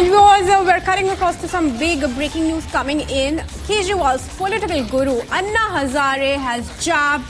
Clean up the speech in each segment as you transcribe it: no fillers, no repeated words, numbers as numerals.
And viewers, we're cutting across to some big breaking news coming in. Kejriwal's political guru Anna Hazare has jabbed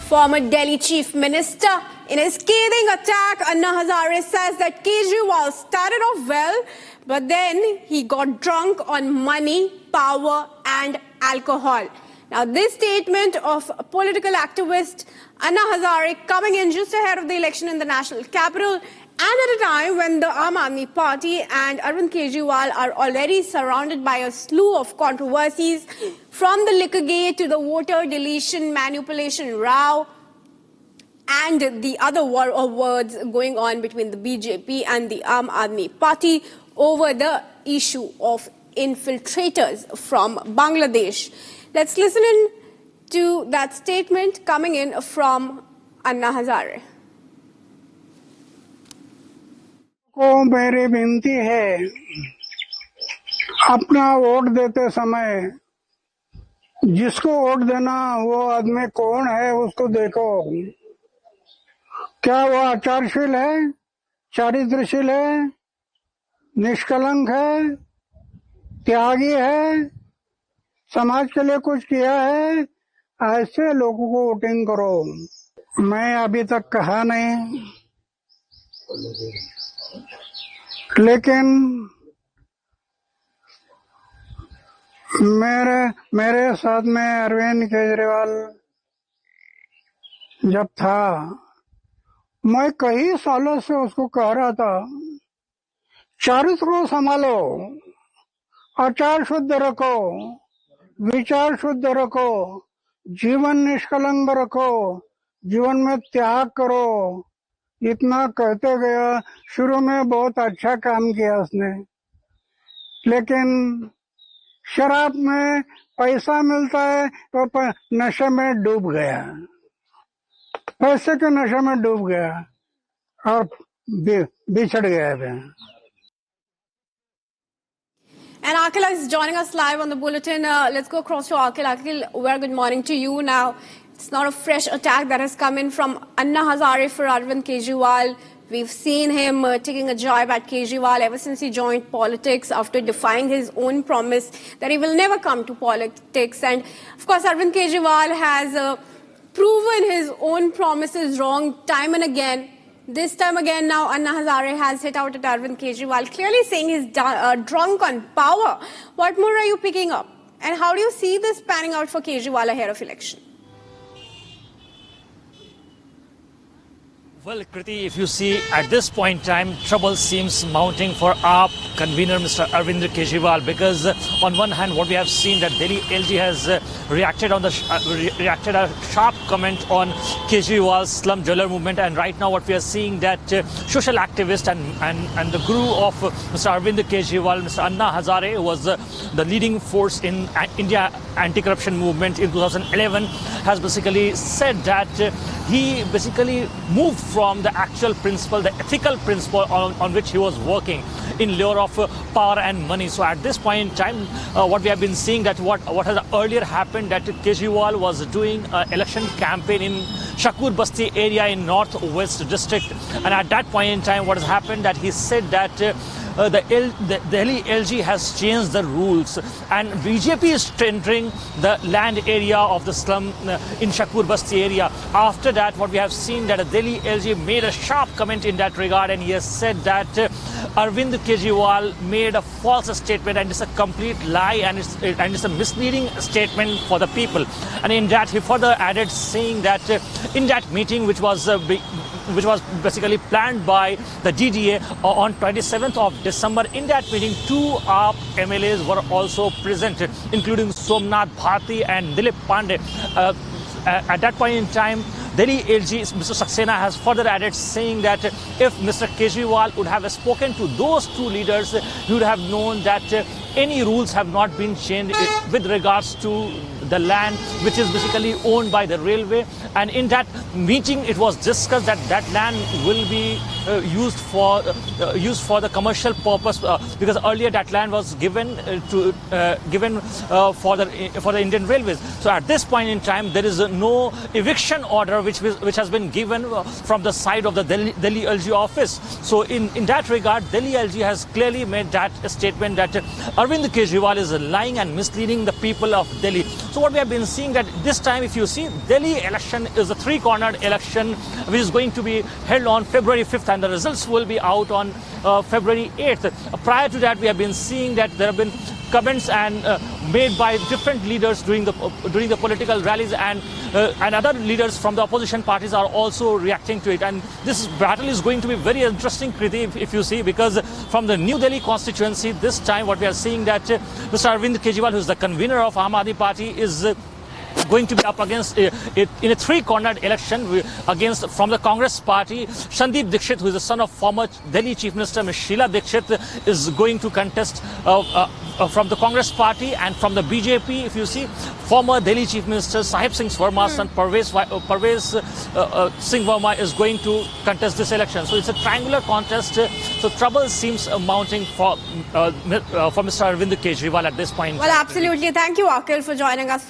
former Delhi Chief Minister. In a scathing attack, Anna Hazare says that Kejriwal started off well, but then he got drunk on money, power and alcohol. Now, this statement of political activist Anna Hazare coming in just ahead of the election in the national capital, and at a time when the Aam Aadmi Party and Arvind Kejriwal are already surrounded by a slew of controversies, from the liquor gate to the voter deletion manipulation row, and the other war of words going on between the BJP and the Aam Aadmi Party over the issue of infiltrators from Bangladesh. Let's listen in to that statement coming in from Anna Hazare. को मेरी विनती है, अपना vote देते समय जिसको vote देना वो आदमी कौन है उसको देखो। क्या वो आचारशील है, चारित्रशील है, निष्कलंक है, त्यागी है, समाज के लिए कुछ किया है, ऐसे लोगों को वोटिंग करो। मैं अभी तक कहा नहीं, लेकिन मेरे साथ में अरविंद केजरीवाल जब था, मैं कई सालों से उसको कह रहा था, चरित्र को संभालो, आचार शुद्ध रखो, विचार शुद्ध रखो, जीवन निष्कलंक रखो, जीवन में त्याग करो। इतना कहते गया। शुरू में बहुत अच्छा काम किया उसने, लेकिन शराब में पैसा मिलता है तो नशे में डूब गया, पैसे के नशे में डूब गया और बिछड़ गया है। And Akhil is joining us live on the bulletin. Let's go across to Akhil. Akhil, very good morning to you. Now, it's not a fresh attack that has come in from Anna Hazare for Arvind Kejriwal. We've seen him taking a jibe at Kejriwal ever since he joined politics, after defying his own promise that he will never come to politics. And of course, Arvind Kejriwal has proven his own promises wrong time and again. This time again, now Anna Hazare has hit out at Arvind Kejriwal, clearly saying he's drunk on power. What more are you picking up? And how do you see this panning out for Kejriwal ahead of election? Well, Kriti, if you see at this point in time, trouble seems mounting for our convener, Mr. Arvind Kejriwal, because on one hand, what we have seen that Delhi LG has reacted a sharp comment on Kejriwal's slum dweller movement, and right now what we are seeing that social activist and the guru of Mr. Arvind Kejriwal, Mr. Anna Hazare, who was the leading force in India anti-corruption movement in 2011, has basically said that he basically moved from the actual principle, the ethical principle on which he was working in lure of power and money. So at this point in time, what we have been seeing that what has earlier happened, that Kejriwal was doing an election campaign in Shakur Basti area in Northwest District. And at that point in time, what has happened that he said that the Delhi LG has changed the rules and BJP is tendering the land area of the slum in Shakur Basti area. After that, what we have seen that Delhi LG made a sharp comment in that regard, and he has said that Arvind Kejriwal made a false statement and it's a complete lie and it's a misleading statement for the people. And in that, he further added saying that in that meeting, which was basically planned by the DDA on 27th of December. In that meeting, two AAP MLAs were also present, including Somnath Bharti and Dilip Pandey. At that point in time, Delhi LG, Mr. Saxena, has further added saying that if Mr. Kejriwal would have spoken to those two leaders, he would have known that any rules have not been changed with regards to the land which is basically owned by the railway. And in that meeting, it was discussed that that land will be used for the commercial purpose, because earlier that land was given for the Indian Railways. So at this point in time, there is no eviction order which has been given from the side of the Delhi LG office. So in that regard, Delhi LG has clearly made that statement that Arvind Kejriwal is lying and misleading the people of Delhi. So what we have been seeing that this time, if you see, Delhi election is a three-cornered election which is going to be held on February 5th, and the results will be out on February 8th. Prior to that, we have been seeing that there have been comments and made by different leaders during the political rallies, and other leaders from the opposition parties are also reacting to it. And this battle is going to be very interesting, Kriti, if you see, because from the New Delhi constituency, this time what we are seeing that Mr. Arvind Kejriwal, who is the convener of Aam Aadmi Party, is going to be up against in a three-cornered election against, from the Congress party, Sandeep Dixit, who is the son of former Delhi Chief Minister Ms. Sheila Dixit, is going to contest from the Congress party, and from the BJP, if you see, former Delhi Chief Minister Sahib Singh Verma's son Parvez Singh Verma is going to contest this election. So it's a triangular contest. So trouble seems mounting for Mr. Arvind Kejriwal at this point. Well, absolutely. Thank you, Akhil, for joining us.